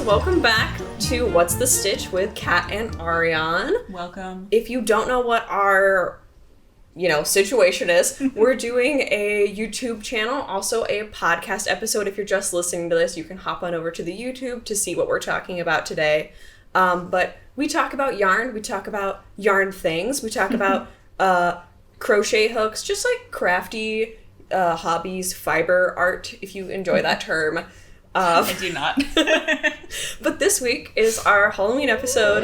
welcome back to What's the Stitch with Kat and Arianne. Welcome. If you don't know what our, situation is, we're doing a YouTube channel, also a podcast episode. If you're just listening to this, you can hop on over to the YouTube to see what we're talking about today. But we talk about yarn, we talk about yarn things, we talk about crochet hooks, just like crafty hobbies, fiber art, if you enjoy that term. I do not. But this week is our Halloween episode.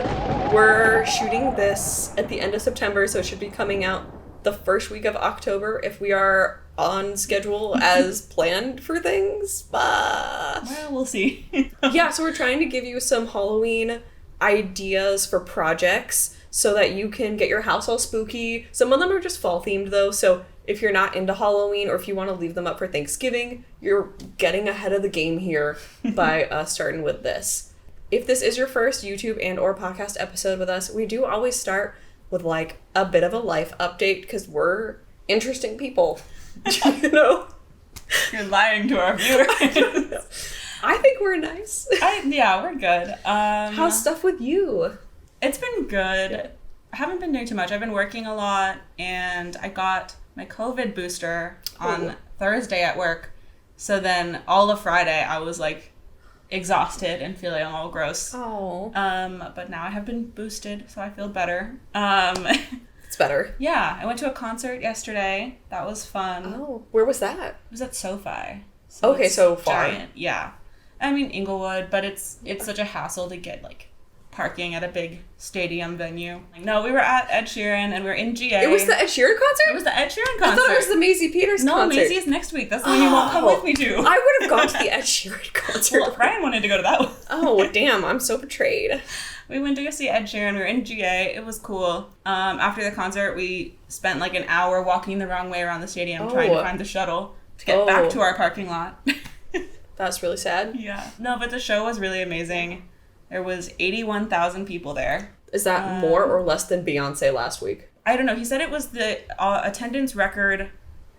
We're shooting this at the end of September, so it should be coming out the first week of October if we are on schedule as planned for things. Well, we'll see. Yeah, so we're trying to give you some Halloween ideas for projects so that you can get your house all spooky. Some of them are just fall themed though, so if you're not into Halloween or if you want to leave them up for Thanksgiving, you're getting ahead of the game here by starting with this. If this is your first YouTube and or podcast episode with us, we do always start with like a bit of a life update because we're interesting people. You're lying to our viewers. I think we're nice. Yeah, we're good. How's stuff with you? It's been good. Yeah. I haven't been doing too much. I've been working a lot, and I got my COVID booster on Thursday at work. So then all of Friday I was like exhausted and feeling all gross. Oh. But now I have been boosted, so I feel better. It's better. Yeah, I went to a concert yesterday. That was fun. Oh, where was that? It was at SoFi. Okay, so far. Giant. Yeah. I mean Inglewood, but it's such a hassle to get like parking at a big stadium venue. No, we were at Ed Sheeran and we were in GA. It was the Ed Sheeran concert? It was the Ed Sheeran concert. I thought it was the Maisie Peters concert. No, Maisie is next week. That's the one you won't come with me to. I would have gone to the Ed Sheeran concert. Well, Ryan wanted to go to that one. Oh, damn. I'm so betrayed. We went to go see Ed Sheeran. We were in GA. It was cool. After the concert, we spent like an hour walking the wrong way around the stadium trying to find the shuttle to get back to our parking lot. That's really sad. Yeah. No, but the show was really amazing. There was 81,000 people there. Is that more or less than Beyonce last week? I don't know. He said it was the attendance record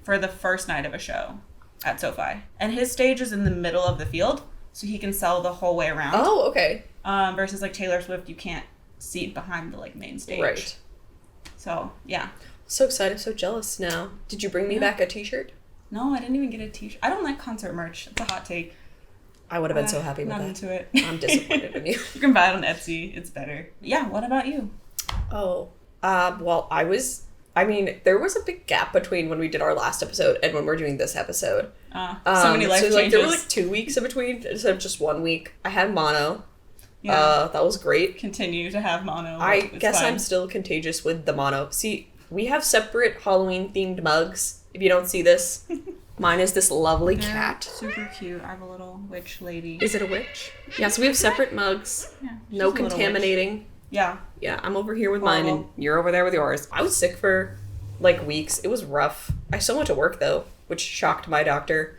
for the first night of a show at SoFi. And his stage is in the middle of the field, so he can sell the whole way around. Oh, okay. Versus like Taylor Swift, you can't seat behind the like main stage. Right. So, yeah. So excited, so jealous now. Did you bring me back a t-shirt? No, I didn't even get a t-shirt. I don't like concert merch. It's a hot take. I would have been so happy with that. Not into it. I'm disappointed in you. You can buy it on Etsy. It's better. Yeah, what about you? Oh, well, there was a big gap between when we did our last episode and when we're doing this episode. So many life changes. There were like 2 weeks in between instead of just 1 week. I had mono. Yeah. That was great. Continue to have mono. I guess fine. I'm still contagious with the mono. See, we have separate Halloween-themed mugs. If you don't see this, mine is this lovely cat. Super cute. I have a little witch lady. Is it a witch? Yeah, so we have separate mugs. Yeah, no contaminating. Yeah. Yeah, I'm over here with mine and you're over there with yours. I was sick for like weeks. It was rough. I still went to work though, which shocked my doctor.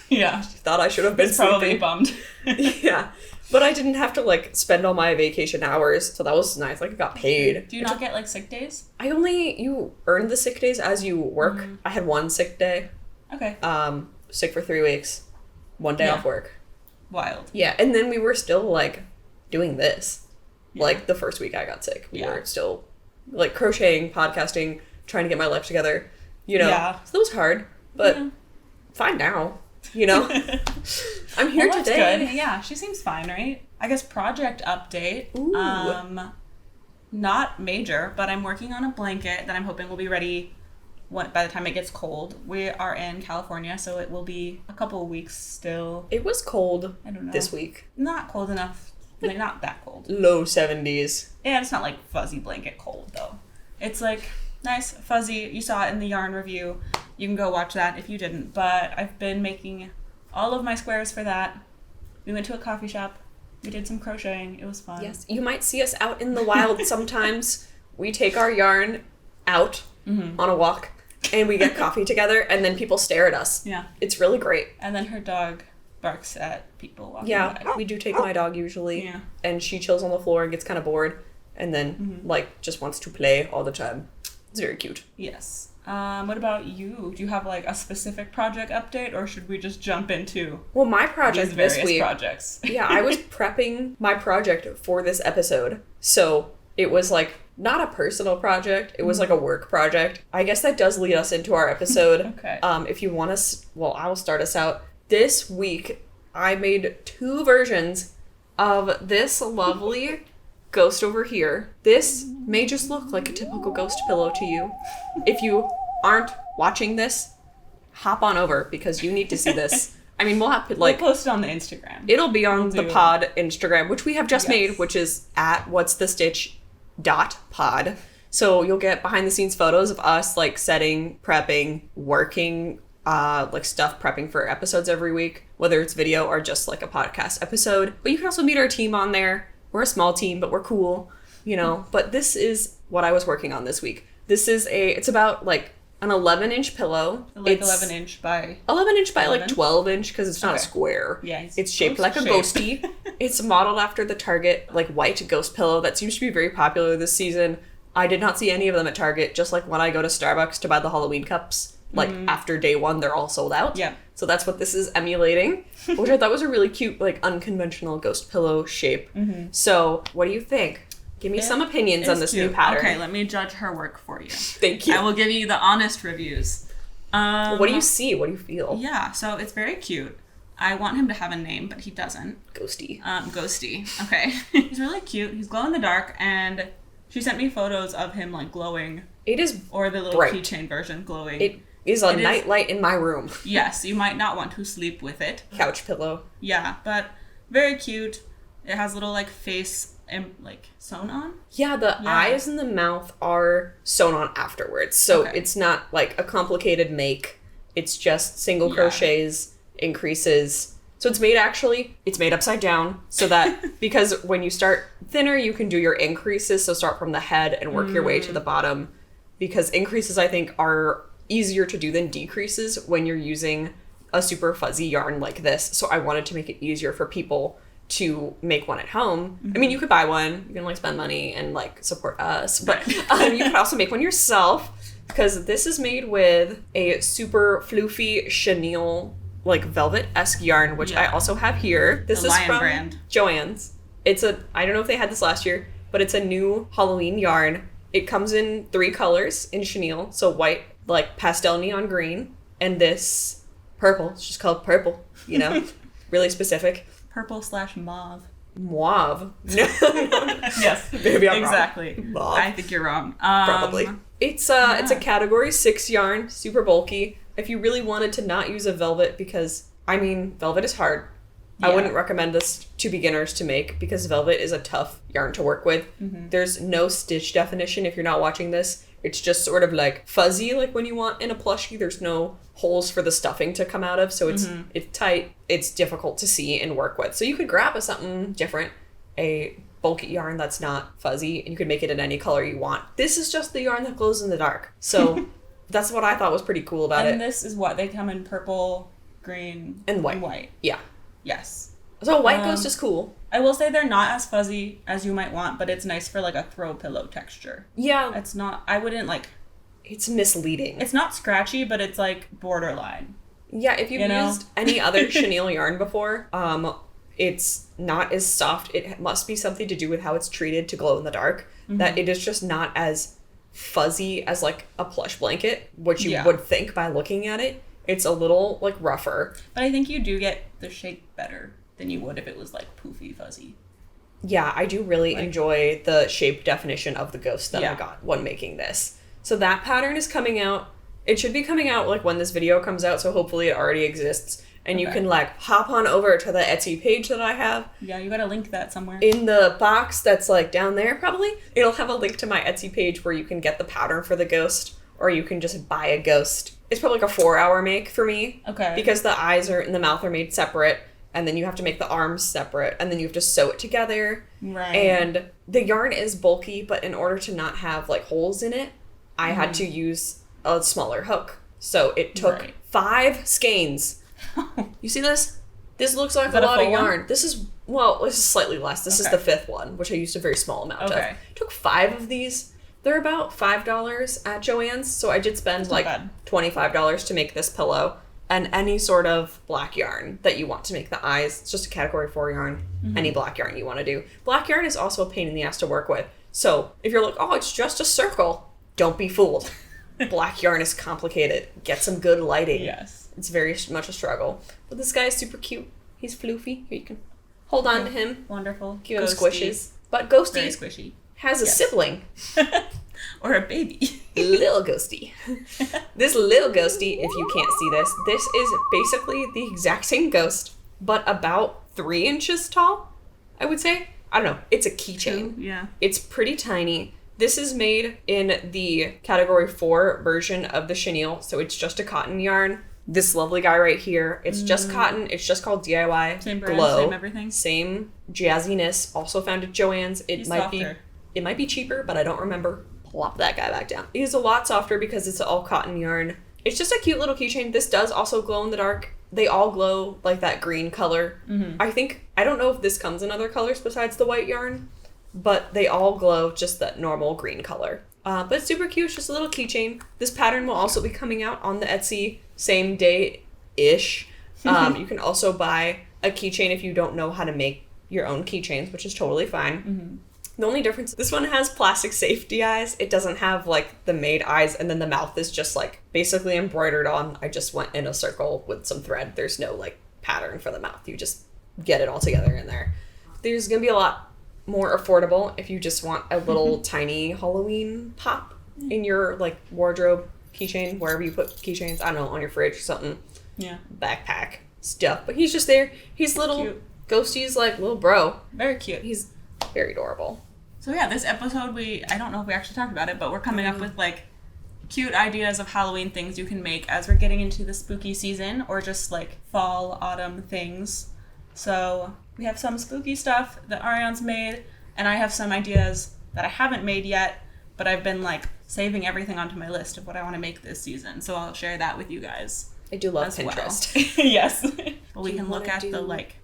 Yeah. She thought I should have been probably bummed. Yeah. But I didn't have to like spend all my vacation hours, so that was nice. Like I got paid. Do you not get like sick days? You earn the sick days as you work. Mm-hmm. I had 1 sick day. Okay. Sick for 3 weeks. 1 day off work. Wild. Yeah, and then we were still like doing this. Yeah. Like the first week I got sick. We were still like crocheting, podcasting, trying to get my life together. Yeah. So that was hard, but fine now. I'm here today. Good. Yeah, she seems fine, right? I guess project update. Ooh. Not major, but I'm working on a blanket that I'm hoping will be ready by the time it gets cold. We are in California, so it will be a couple of weeks still. It was cold I don't know. This week. Not cold enough. Like, not that cold. Low 70s. Yeah, it's not like fuzzy blanket cold, though. It's like nice, fuzzy. You saw it in the yarn review. You can go watch that if you didn't. But I've been making all of my squares for that. We went to a coffee shop. We did some crocheting. It was fun. Yes, you might see us out in the wild sometimes. We take our yarn out on a walk and we get coffee together and then people stare at us. Yeah. It's really great. And then her dog barks at people walking by. We do take my dog usually. Yeah. And she chills on the floor and gets kind of bored and then like just wants to play all the time. It's very cute. Yes. What about you? Do you have like a specific project update, or should we just jump into Well, my project these various this week, projects? yeah, I was prepping my project for this episode. So it was like not a personal project. It was like a work project. I guess that does lead us into our episode. Okay. If you want us, well, I will start us out. This week, I made 2 versions of this lovely ghost over here. This may just look like a typical ghost pillow to you. If you aren't watching this, hop on over because you need to see this. I mean, we'll have to We'll post it on the Instagram. It'll be on the pod Instagram, which we have just made, which is at whatsthestitch.pod. So you'll get behind the scenes photos of us like setting, prepping, working, like stuff prepping for episodes every week, whether it's video or just like a podcast episode. But you can also meet our team on there. We're a small team, but we're cool, you know. But this is what I was working on this week. This is it's about like an 11-inch pillow. Like 11-inch by... 11-inch by 11? like 12-inch because it's not a square. Yeah, it's shaped like a ghosty. It's modeled after the Target like white ghost pillow that seems to be very popular this season. I did not see any of them at Target, just like when I go to Starbucks to buy the Halloween cups. Like after day 1, they're all sold out. Yeah. So that's what this is emulating, which I thought was a really cute, like unconventional ghost pillow shape. So what do you think? Give me some opinions on this new pattern. Okay, let me judge her work for you. Thank you. I will give you the honest reviews. What do you see? What do you feel? Yeah, so it's very cute. I want him to have a name, but he doesn't. Ghosty. Ghosty. Okay. He's really cute. He's glow in the dark, and she sent me photos of him like glowing. It is or the little bright. keychain version glowing. It is a nightlight in my room. Yes, you might not want to sleep with it. Couch pillow. Yeah, but very cute. It has little like face like sewn on. Yeah, the eyes and the mouth are sewn on afterwards. So it's not like a complicated make. It's just single crochets, increases. So it's made upside down so that because when you start thinner, you can do your increases. So start from the head and work your way to the bottom, because increases I think are easier to do than decreases when you're using a super fuzzy yarn like this. So I wanted to make it easier for people to make one at home. I mean, you could buy one, you can like spend money and like support us, but you can also make one yourself, because this is made with a super floofy chenille like velvet-esque yarn, which I also have here. This is from brand. Joann's. I don't know if they had this last year, but it's a new Halloween yarn. It comes in 3 colors in chenille, so white, like pastel neon green, and this purple. It's just called purple, you know, really specific. Purple/mauve. Mauve. No. Yes, maybe I'm exactly. Wrong. Mauve. I think you're wrong. Probably. It's a category 6 yarn, super bulky. If you really wanted to not use a velvet, because I mean, velvet is hard. Yeah. I wouldn't recommend this to beginners to make because velvet is a tough yarn to work with. There's no stitch definition if you're not watching this. It's just sort of like fuzzy, like when you want in a plushie. There's no holes for the stuffing to come out of, so it's tight. It's difficult to see and work with. So you could grab something different, a bulky yarn that's not fuzzy, and you could make it in any color you want. This is just the yarn that glows in the dark. So that's what I thought was pretty cool about it. And this is what they come in purple, green, and white. Yeah. Yes. So white ghost is cool. I will say they're not as fuzzy as you might want, but it's nice for like a throw pillow texture. Yeah. It's not, I wouldn't like... It's misleading. It's not scratchy, but it's like borderline. Yeah, if you've used any other chenille yarn before, it's not as soft. It must be something to do with how it's treated to glow in the dark, that it is just not as fuzzy as like a plush blanket, which you would think by looking at it. It's a little like rougher. But I think you do get the shape better than you would if it was like poofy fuzzy. Yeah, I do really enjoy the shape definition of the ghost that I got when making this. So that pattern is coming out. It should be coming out like when this video comes out, so hopefully it already exists. And you can like hop on over to the Etsy page that I have. Yeah, you gotta link that somewhere. In the box that's like down there probably. It'll have a link to my Etsy page where you can get the pattern for the ghost, or you can just buy a ghost. It's probably like a 4-hour make for me. Okay. Because the eyes and the mouth are made separate, and then you have to make the arms separate, and then you have to sew it together. Right. And the yarn is bulky, but in order to not have like holes in it, I had to use a smaller hook. So it took 5 skeins. You see this? This looks like a lot of yarn. This is slightly less. This is the 5th one, which I used a very small amount of. It took 5 of these They're about $5 at Joann's, so I did spend like $25 to make this pillow. And any sort of black yarn that you want to make the eyes. It's just a category 4 yarn. Any black yarn you want to do. Black yarn is also a pain in the ass to work with. So if you're like, oh, it's just a circle, don't be fooled. Black yarn is complicated. Get some good lighting. Yes. It's very much a struggle. But this guy is super cute. He's floofy. Here, you can hold on to him. Wonderful. Give him squishes. But Ghosty has a sibling. Or a baby. Little Ghosty. This little Ghosty, if you can't see this is basically the exact same ghost, but about 3 inches tall, I would say. I don't know. It's a keychain. Yeah. It's pretty tiny. This is made in the category 4 version of the chenille, so it's just a cotton yarn. This lovely guy right here, it's just cotton. It's just called DIY. Same brand, Glow. same everything. Same jazziness. Also found at Joann's. It might be cheaper, but I don't remember. Plop that guy back down. It is a lot softer because it's all cotton yarn. It's just a cute little keychain. This does also glow in the dark. They all glow like that green color. I don't know if this comes in other colors besides the white yarn, but they all glow just that normal green color. But it's super cute. It's just a little keychain. This pattern will also be coming out on the Etsy same day-ish. You can also buy a keychain if you don't know how to make your own keychains, which is totally fine. The only difference, this one has plastic safety eyes. It doesn't have like the made eyes, and then the mouth is just like basically embroidered on. I just went in a circle with some thread. There's no like pattern for the mouth. You just get it all together in there. There's gonna be a lot more affordable if you just want a little tiny Halloween pop in your like wardrobe keychain, wherever you put keychains. I don't know, on your fridge or something. Yeah. Backpack stuff. But he's just there. He's little. Cute. Ghosty's like little bro. Very cute. He's very adorable. So yeah, this episode I don't know if we actually talked about it, but we're coming up with like cute ideas of Halloween things you can make as we're getting into the spooky season, or just like fall, autumn things. So we have some spooky stuff that Arianne's made, and I have some ideas that I haven't made yet, but I've been like saving everything onto my list of what I want to make this season. So I'll share that with you guys. I do love Pinterest. Well. Yes. Well, we can look at the like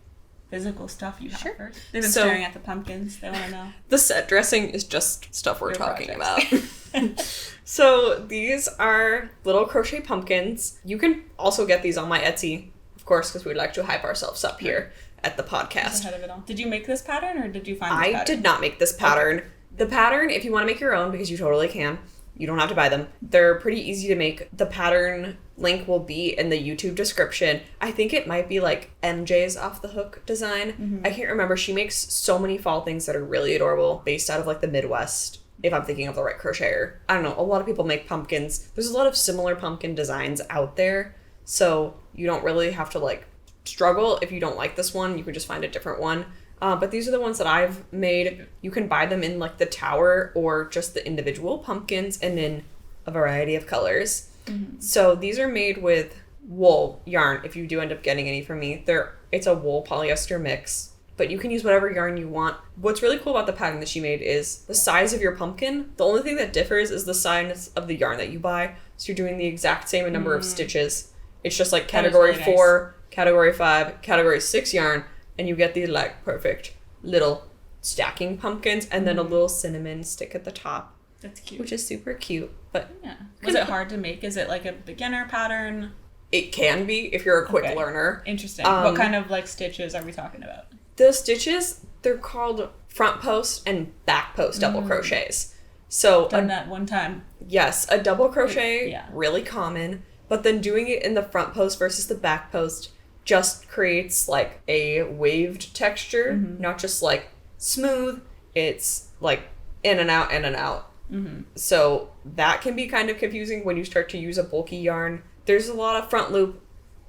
physical stuff you have first. They've been staring at the pumpkins. They want to know. The set dressing is just stuff we're talking about. So these are little crochet pumpkins. You can also get these on my Etsy, of course, because we'd like to hype ourselves up here at the podcast. Ahead of it all. Did you make this pattern, or did you find this pattern? I did not make this pattern. Okay. The pattern, if you want to make your own, because you totally can, you don't have to buy them. They're pretty easy to make. The pattern link will be in the YouTube description. I think it might be like MJ's Off the Hook design. I can't remember. She makes so many fall things that are really adorable based out of like the Midwest, if I'm thinking of the right crocheter. I don't know. A lot of people make pumpkins. There's a lot of similar pumpkin designs out there. So you don't really have to like struggle. If you don't like this one, you can just find a different one. But these are the ones that I've made. You can buy them in like the tower or just the individual pumpkins and in a variety of colors. So these are made with wool yarn. If you do end up getting any from me, it's a wool polyester mix, but you can use whatever yarn you want. What's really cool about the pattern that she made is the size of your pumpkin. The only thing that differs is the size of the yarn that you buy. So you're doing the exact same number of stitches. It's just like category 4, category 5, category 6 yarn, and you get these like perfect little stacking pumpkins, and then a little cinnamon stick at the top. That's cute. Which is super cute. But yeah. Was it hard to make? Is it like a beginner pattern? It can be if you're a quick learner. Interesting. What kind of like stitches are we talking about? The stitches, they're called front post and back post double crochets. So done that one time. Yes, a double crochet, really common. But then doing it in the front post versus the back post just creates like a waved texture, not just like smooth. It's like in and out, in and out. So that can be kind of confusing when you start to use a bulky yarn. There's a lot of front loop,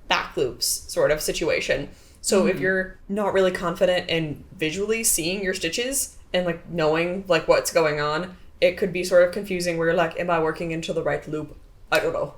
back loops sort of situation. So if you're not really confident in visually seeing your stitches and like knowing like what's going on, it could be sort of confusing where you're like, am I working into the right loop? I don't know.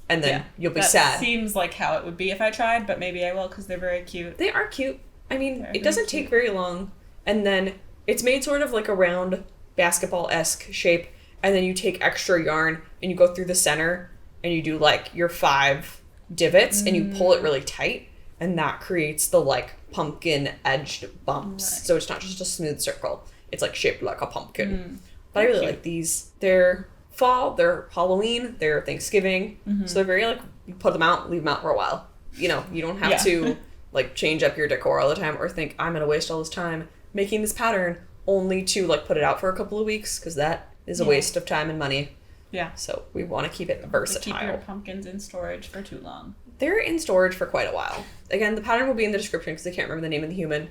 And then you'll be sad. Seems like how it would be if I tried, but maybe I will because they're very cute. They are cute. I mean, it doesn't take very long. And then it's made sort of like a round basketball-esque shape. And then you take extra yarn and you go through the center and you do like your 5 divots and you pull it really tight. And that creates the like pumpkin edged bumps. Right. So it's not just a smooth circle. It's like shaped like a pumpkin. But I really like these. They're fall, they're Halloween, they're Thanksgiving. So they're very like, you put them out, leave them out for a while. You know, you don't have to like change up your decor all the time or think I'm gonna waste all this time making this pattern only to like put it out for a couple of weeks, because that is a waste of time and money. Yeah. So we want to keep it versatile. Keep your pumpkins in storage for too long. They're in storage for quite a while. Again, the pattern will be in the description because I can't remember the name of the human.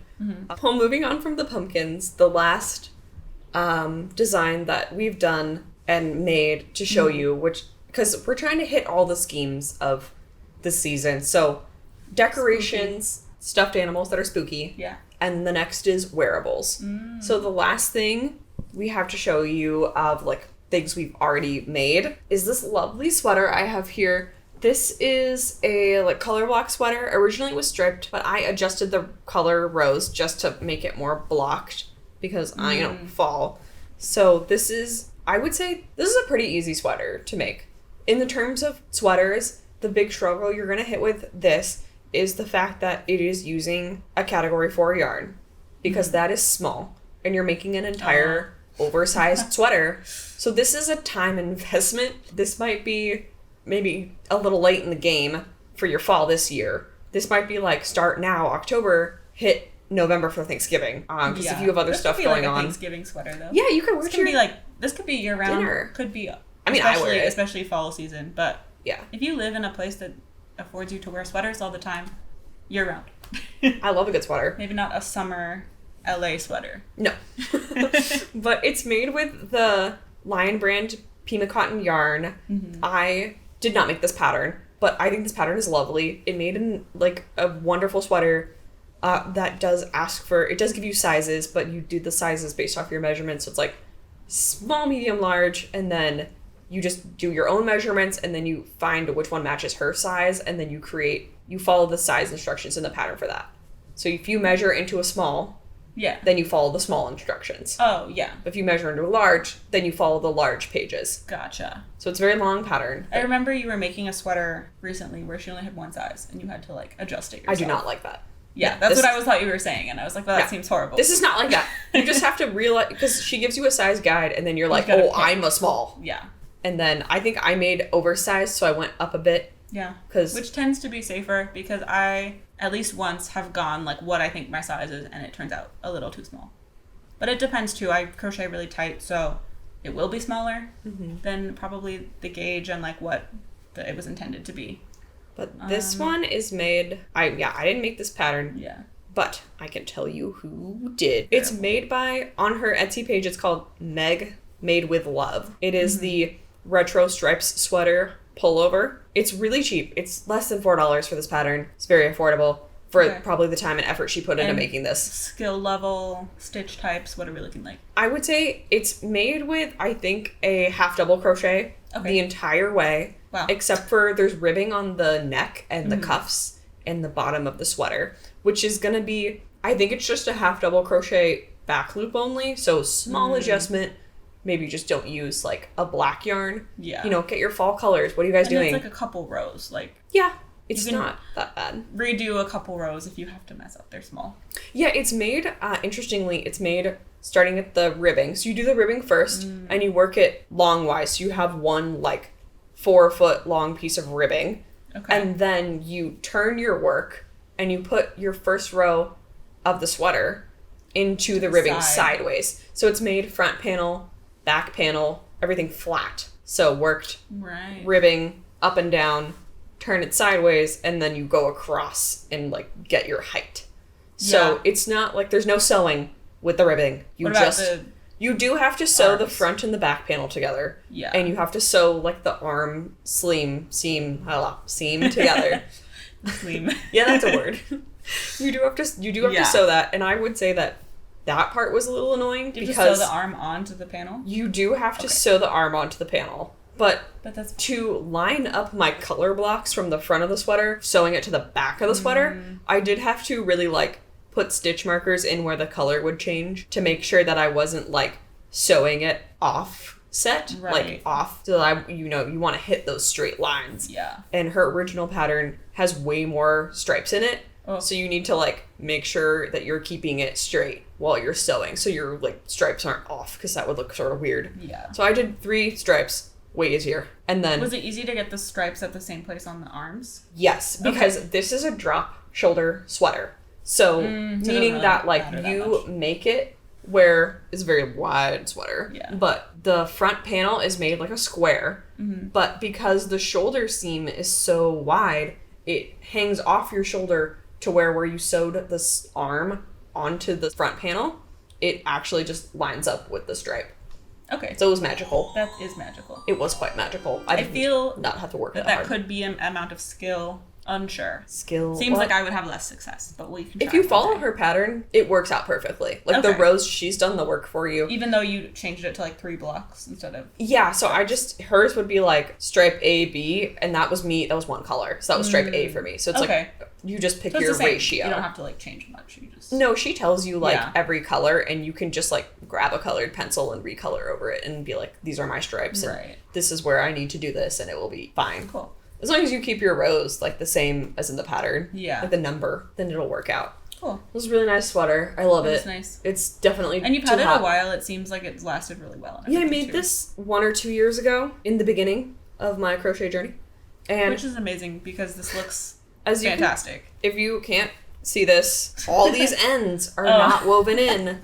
Well, moving on from the pumpkins, the last design that we've done and made to show you, which, because we're trying to hit all the schemes of this season. So decorations, stuffed animals that are spooky. Yeah. And the next is wearables. So the last thing we have to show you of like things we've already made is this lovely sweater I have here. This is a like color block sweater. Originally it was striped, but I adjusted the color rose just to make it more blocked because I, you know, fall. So this is, I would say this is a pretty easy sweater to make. In the terms of sweaters, the big struggle you're gonna hit with this is the fact that it is using a category 4 yarn, because that is small and you're making an entire oversized sweater. So this is a time investment. This might be maybe a little late in the game for your fall this year. This might be like start now, October, hit November for Thanksgiving. Because if you have other stuff going on. Thanksgiving sweater though. Yeah, you could wear it. This could be year round. Dinner. Could be. I mean, I wear it. Especially fall season. But yeah, if you live in a place that affords you to wear sweaters all the time, year round. I love a good sweater. Maybe not a summer LA sweater. No. But it's made with the Lion brand Pima cotton yarn. I did not make this pattern, but I think this pattern is lovely. It made like a wonderful sweater that does ask for, it does give you sizes, but you do the sizes based off your measurements. So it's like small, medium, large, and then you just do your own measurements, and then you find which one matches her size, and then you follow the size instructions in the pattern for that. So if you measure into a small, then you follow the small instructions. Oh, yeah. If you measure into a large, then you follow the large pages. Gotcha. So it's a very long pattern. I remember you were making a sweater recently where she only had one size, and you had to like adjust it yourself. I do not like that. Yeah, that's what I thought you were saying, and I was like, well, that seems horrible. This is not like that. You just have to realize, because she gives you a size guide, and then you're like, oh, I'm a small. Yeah. And then I think I made oversized, so I went up a bit. Yeah. Which tends to be safer, because I, at least once, have gone like what I think my size is, and it turns out a little too small. But it depends, too. I crochet really tight, so it will be smaller than probably the gauge and like what it was intended to be. But this one is made, I didn't make this pattern. Yeah. But I can tell you who did. It's made by, on her Etsy page, it's called Megmade with Love. It is the retro stripes sweater pullover. It's really cheap. It's less than $4 for this pattern. It's very affordable for probably the time and effort she put into making this. Skill level, stitch types, what are we looking like? I would say it's made with, I think, a half double crochet the entire way. Wow. Except for there's ribbing on the neck and the cuffs and the bottom of the sweater, which is going to be, I think it's just a half double crochet back loop only. So small adjustment. Maybe just don't use like a black yarn. Yeah. You know, get your fall colors. What are you guys doing? It's like a couple rows. Like, yeah, it's not that bad. Redo a couple rows if you have to mess up. They're small. Yeah, it's made, interestingly, it's made starting at the ribbing. So you do the ribbing first and you work it longwise. So you have one like 4-foot long piece of ribbing. Okay. And then you turn your work and you put your first row of the sweater into the ribbing sideways. So it's made front panel, back panel, everything flat. So worked ribbing up and down, turn it sideways, and then you go across and like get your height. So it's not like there's no sewing with the ribbing. You do have to sew the front and the back panel together. Yeah. And you have to sew like the arm seam together. Seam. Yeah, that's a word. You do have to sew that, and I would say that part was a little annoying because you sew the arm onto the panel. You do have to sew the arm onto the panel. But that's to line up my color blocks from the front of the sweater, sewing it to the back of the sweater, I did have to really like put stitch markers in where the color would change to make sure that I wasn't like sewing it offset, like off, so that you want to hit those straight lines. Yeah. And her original pattern has way more stripes in it, Oh. So you need to like make sure that you're keeping it straight while you're sewing, so your like stripes aren't off, because that would look sort of weird. Yeah. So I did 3 stripes, way easier. And then was it easy to get the stripes at the same place on the arms? yes, because this is a drop shoulder sweater. So meaning that like you make it where it's a very wide sweater, Yeah. but the front panel is made like a square, but because the shoulder seam is so wide, it hangs off your shoulder to where you sewed this arm onto the front panel, it actually just lines up with the stripe. Okay. So it was magical. That is magical. It was quite magical. I feel not have to work that hard. could be an amount of skill. Unsure. Skill. Seems like I would have less success, but we can try. If you follow her pattern, it works out perfectly. Like the rows, she's done the work for you. Even though you changed it to like 3 blocks instead of... Yeah, so hers would be like stripe A, B, and that was me, that was one color. So that was stripe A for me. So it's like, you just pick your ratio. You don't have to like change much. You just... No, she tells you like every color, and you can just like grab a colored pencil and recolor over it and be like, these are my stripes. And this is where I need to do this, and it will be fine. Cool. As long as you keep your rows like the same as in the pattern. Yeah. Like the number, then it'll work out. Cool. It was a really nice sweater. I love it. It's nice. It's definitely And you've had it a while. It seems like it's lasted really well. Yeah, I made this 1 or 2 years ago in the beginning of my crochet journey. And which is amazing because this looks as fantastic. If you can't see this, all these ends are not woven in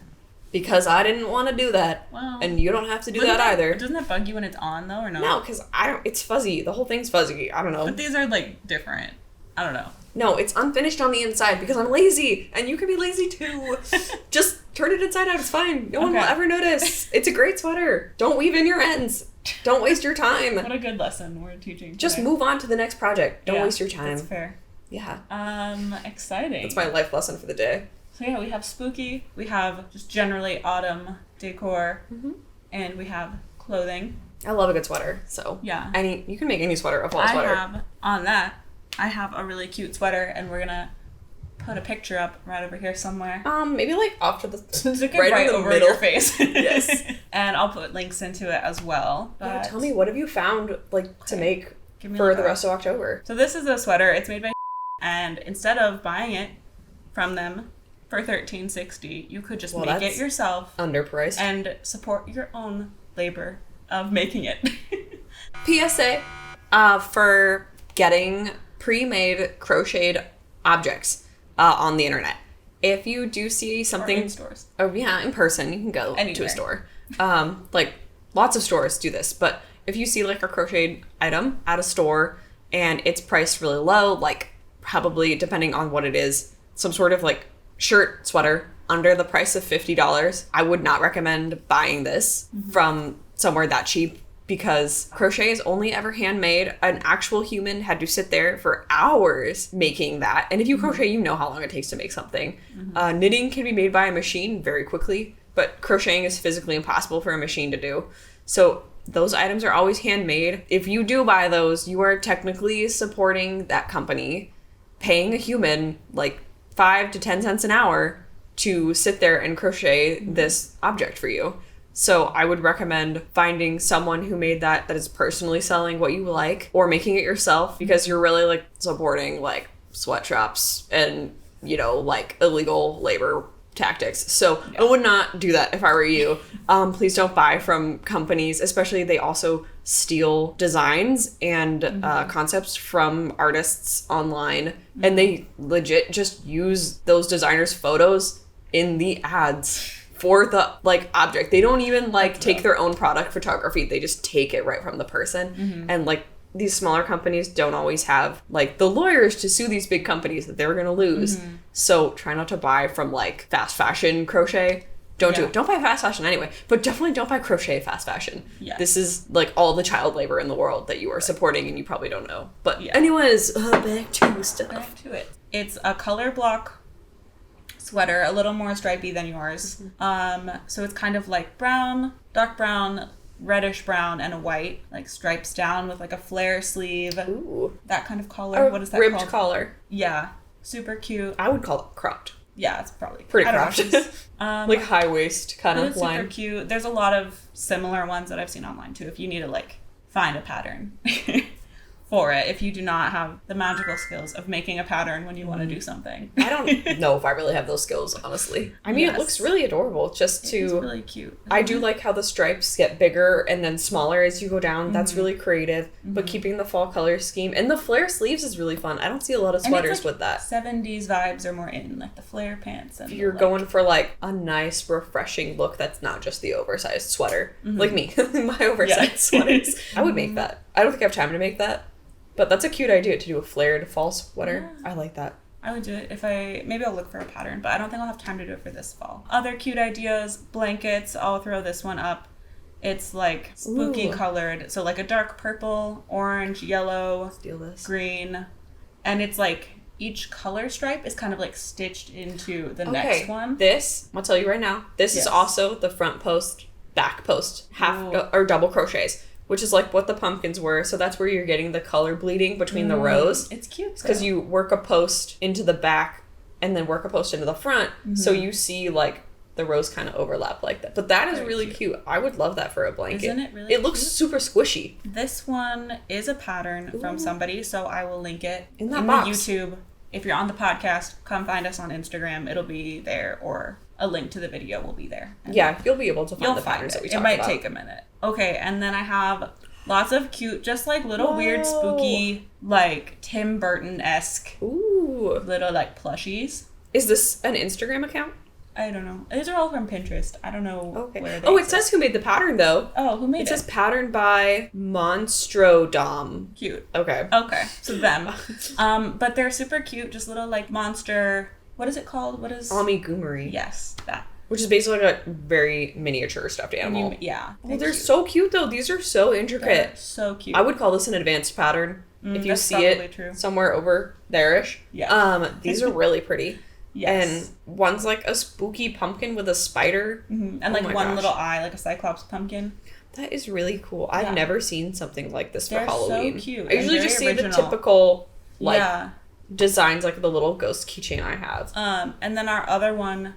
because I didn't want to do that. Well, and you don't have to do that either. Doesn't that bug you when it's on though, or no? No, because it's fuzzy. The whole thing's fuzzy. I don't know. But these are like different. I don't know. No, it's unfinished on the inside because I'm lazy, and you can be lazy too. Just turn it inside out. It's fine. No one will ever notice. It's a great sweater. Don't weave in your ends. Don't waste your time. What a good lesson we're teaching today. Just move on to the next project. Don't waste your time. That's fair. Yeah. Exciting. That's my life lesson for the day. So yeah, we have spooky, we have just generally autumn decor, and we have clothing. I love a good sweater, so yeah, you can make any sweater a fall sweater. I have a really cute sweater, and we're gonna put a picture up right over here somewhere. Maybe like off to the right in the over middle. Your face. Yes, and I'll put links into it as well. But yeah, tell me, what have you found to make for the rest of October? So this is a sweater. It's made by and instead of buying it from them for $13.60, you could just make it yourself, underpriced, and support your own labor of making it. PSA for getting pre-made crocheted objects on the internet. If you do see something or in stores, in person, you can go to a store. Like lots of stores do this, but if you see like a crocheted item at a store and it's priced really low, like probably depending on what it is, some sort of like shirt, sweater under the price of $50, I would not recommend buying this from somewhere that cheap, because crochet is only ever handmade. An actual human had to sit there for hours making that. And if you crochet, you know how long it takes to make something. Knitting can be made by a machine very quickly, but crocheting is physically impossible for a machine to do. So those items are always handmade. If you do buy those, you are technically supporting that company, paying a human like 5 to 10 cents an hour to sit there and crochet this object for you. So I would recommend finding someone who made that is personally selling what you like, or making it yourself, because you're really like supporting like sweatshops and, like illegal labor tactics. So I would not do that if I were you. Please don't buy from companies, especially they also steal designs and concepts from artists online, and they legit just use those designers' photos in the ads for the like object. They don't even like take their own product photography. They just take it right from the person. And like these smaller companies don't always have like the lawyers to sue these big companies that they're gonna lose. So try not to buy from like fast fashion crochet. Don't do it. Don't buy fast fashion anyway, but definitely don't buy crochet fast fashion. This is like all the child labor in the world that you are supporting and you probably don't know. But anyways, back to stuff. Back to it. It's a color block sweater, a little more stripy than yours. So it's kind of like brown, dark brown, reddish brown, and a white, like stripes down with like a flare sleeve. Ooh. That kind of color. What is that ribbed called? collar. Yeah. Super cute. I would call it cropped. Yeah, it's probably pretty cropped. Like high waist kind of line. Super cute. There's a lot of similar ones that I've seen online too, if you need to like find a pattern. for it if you do not have the magical skills of making a pattern when you want to do something. I don't know if I really have those skills, honestly. I mean, It looks really adorable It's really cute. I do like how the stripes get bigger and then smaller as you go down. That's really creative. But keeping the fall color scheme. And the flare sleeves is really fun. I don't see a lot of sweaters with that. 70s vibes are more in, like the flare pants. And you're going for like a nice, refreshing look that's not just the oversized sweater. Like me, my oversized sweaters. I would make that. I don't think I have time to make that. But that's a cute idea to do a flared fall sweater. Yeah. I like that. I would do it maybe I'll look for a pattern, but I don't think I'll have time to do it for this fall. Other cute ideas, blankets, I'll throw this one up. It's like spooky colored, so like a dark purple, orange, yellow, green, and it's like each color stripe is kind of like stitched into the next one. This, I'll tell you right now, this is also the front post, back post, or double crochets. Which is like what the pumpkins were. So that's where you're getting the color bleeding between the rows. It's cute. Because you work a post into the back and then work a post into the front. So you see like the rows kind of overlap like that. But that is really cute. I would love that for a blanket. Isn't it really It looks super squishy. This one is a pattern from somebody. So I will link it in the YouTube. If you're on the podcast, come find us on Instagram. It'll be there, or a link to the video will be there. Yeah, you'll be able to find the patterns that we talked about. It might take a minute. Okay, and then I have lots of cute, just like little weird, spooky, like Tim Burton-esque little like plushies. Is this an Instagram account? I don't know. These are all from Pinterest. I don't know where they it says who made the pattern, though. Oh, who made it? It says pattern by monstrodom. Cute. Okay, so them. But they're super cute, just little like monster... What is it called? What is... Amigurumi. Yes, that. Which is basically a very miniature stuffed animal. They're so cute, though. These are so intricate. They're so cute. I would call this an advanced pattern. If you see it somewhere over there-ish. Yeah. These are really pretty. Yes. And one's like a spooky pumpkin with a spider. And like one little eye, like a cyclops pumpkin. That is really cool. I've never seen something like this for Halloween. They're so cute. I usually just see the typical, like, designs, like the little ghost keychain I have. And then our other one,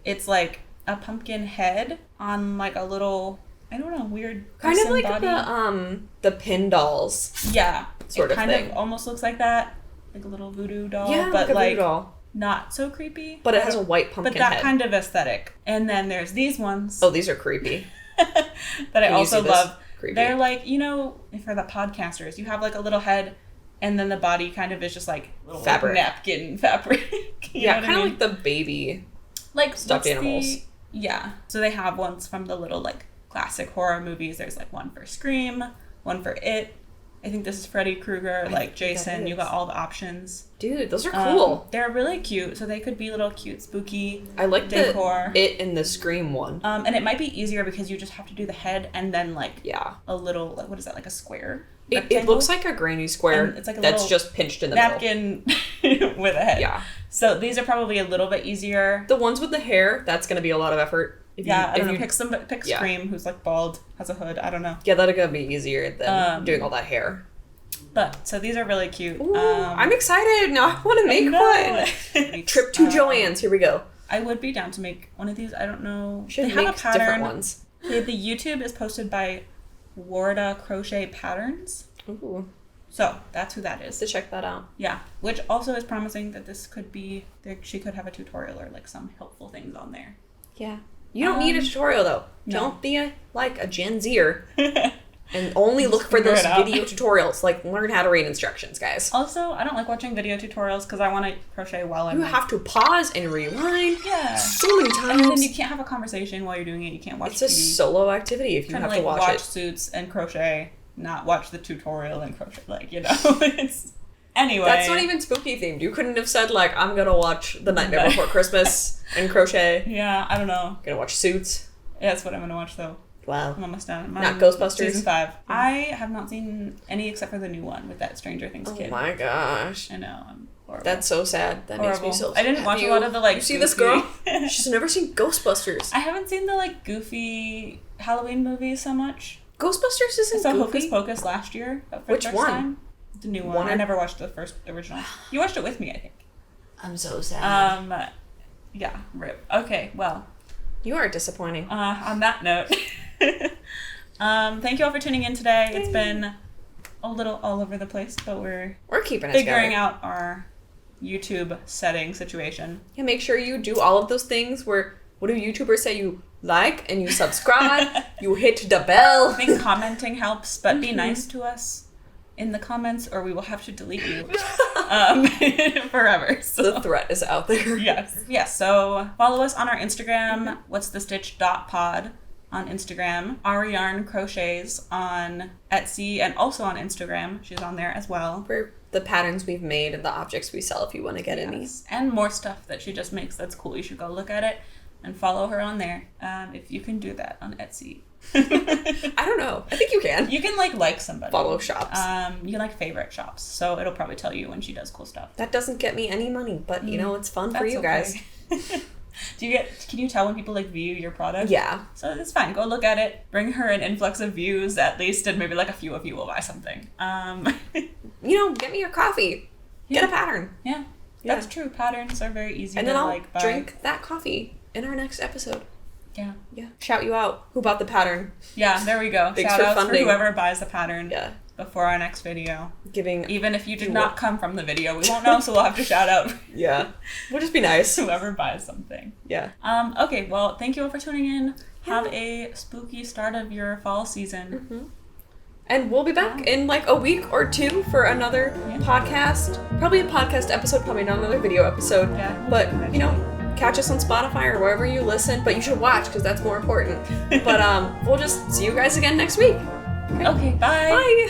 it's like a pumpkin head on like a little, I don't know, weird kind of like body. The pin dolls. Yeah. Sort of thing. It kind of almost looks like that. Like a little voodoo doll. Yeah, but like a voodoo doll. Not so creepy. But it has a white pumpkin head. But that head. kind of aesthetic. And then there's these ones. Oh, these are creepy. that I also love. Creepy. They're like, for the podcasters, you have like a little head, and then the body kind of is just like little fabric. Like, napkin fabric. Kind of like the baby like stuffed animals. So they have ones from the little like classic horror movies. There's like one for Scream, one for It. I think this is Freddy Krueger, like Jason. You got all the options. Dude, those are cool. They're really cute, so they could be little cute, spooky I like decor. The It and the Scream one. And it might be easier because you just have to do the head and then like a little, what is that, like a square? It looks like a granny square. And it's like a that's just pinched in the napkin with a head. Yeah. So these are probably a little bit easier. The ones with the hair, that's going to be a lot of effort. I don't know. Pick Scream, who's like bald, has a hood. I don't know. Yeah, that'll be easier than doing all that hair. But so these are really cute. Ooh, I'm excited now. I want to make one. Trip to Joann's. Here we go. I would be down to make one of these. I don't know. They have a pattern. Different ones. The YouTube is posted by Warda Crochet Patterns. Ooh. So that's who that is. To check that out. Yeah, which also is promising that this could be. She could have a tutorial or like some helpful things on there. Yeah. You don't need a tutorial though. No. Don't be a Gen Zer. And only look for those video tutorials. Like, learn how to read instructions, guys. Also, I don't like watching video tutorials because I want to crochet while I'm... You have to pause and rewind. Yeah. So many times. And then you can't have a conversation while you're doing it. You can't watch TV. It's a solo activity if you have to watch it. Suits and crochet, not watch the tutorial and crochet. It's... Anyway. That's not even spooky themed. You couldn't have said, like, I'm going to watch The Nightmare Before Christmas and crochet. Yeah, I don't know. Going to watch Suits. Yeah, that's what I'm going to watch, though. Wow. I'm almost done. Not Ghostbusters? Season 5. I have not seen any except for the new one with that Stranger Things kid. Oh my gosh. I know. I'm horrible. That's so sad. That makes me so sad. I didn't watch a lot of the, like, You see this girl? She's never seen Ghostbusters. I haven't seen the, like, goofy Halloween movies so much. Ghostbusters isn't goofy. I saw goofy. Hocus Pocus last year. Which one? Time. The new one. I never watched the first original. You watched it with me, I think. I'm so sad. Yeah, rip. Okay, well. You are disappointing. On that note... thank you all for tuning in today. It's been a little all over the place, but we're keeping it figuring together. out our YouTube setting situation. Yeah, make sure you do all of those things where, what do YouTubers say? You like and you subscribe, you hit the bell. I think commenting helps, but be nice to us in the comments or we will have to delete you forever. So. The threat is out there. Yes. So follow us on our Instagram, what's the stitch.pod on Instagram, AriYarnCrochets on Etsy and also on Instagram. She's on there as well. For the patterns we've made and the objects we sell if you want to get any. And more stuff that she just makes that's cool. You should go look at it and follow her on there if you can do that on Etsy. I don't know. I think you can. You can like somebody. Follow shops. You can favorite shops. So it'll probably tell you when she does cool stuff. That doesn't get me any money, but you know, it's fun for you guys. Can you tell when people view your product? Yeah. So it's fine. Go look at it. Bring her an influx of views at least, and maybe a few of you will buy something. Get me a coffee. Get a pattern. Yeah. That's true. Patterns are very easy and to then I'll buy. drink that coffee in our next episode. Yeah. Shout you out. Who bought the pattern? Yeah, there we go. Thanks Shout for out funding. for whoever buys the pattern. Yeah. Before our next video. Even if you did you not come from the video, we won't know, so we'll have to shout out. Yeah. We'll just be nice. Whoever buys something. Yeah. Okay, well, thank you all for tuning in. Have a spooky start of your fall season. Mm-hmm. And we'll be back in a week or two for another podcast. Probably a podcast episode, probably not another video episode. Yeah. But, catch us on Spotify or wherever you listen. But you should watch because that's more important. But we'll just see you guys again next week. Okay, bye. Bye.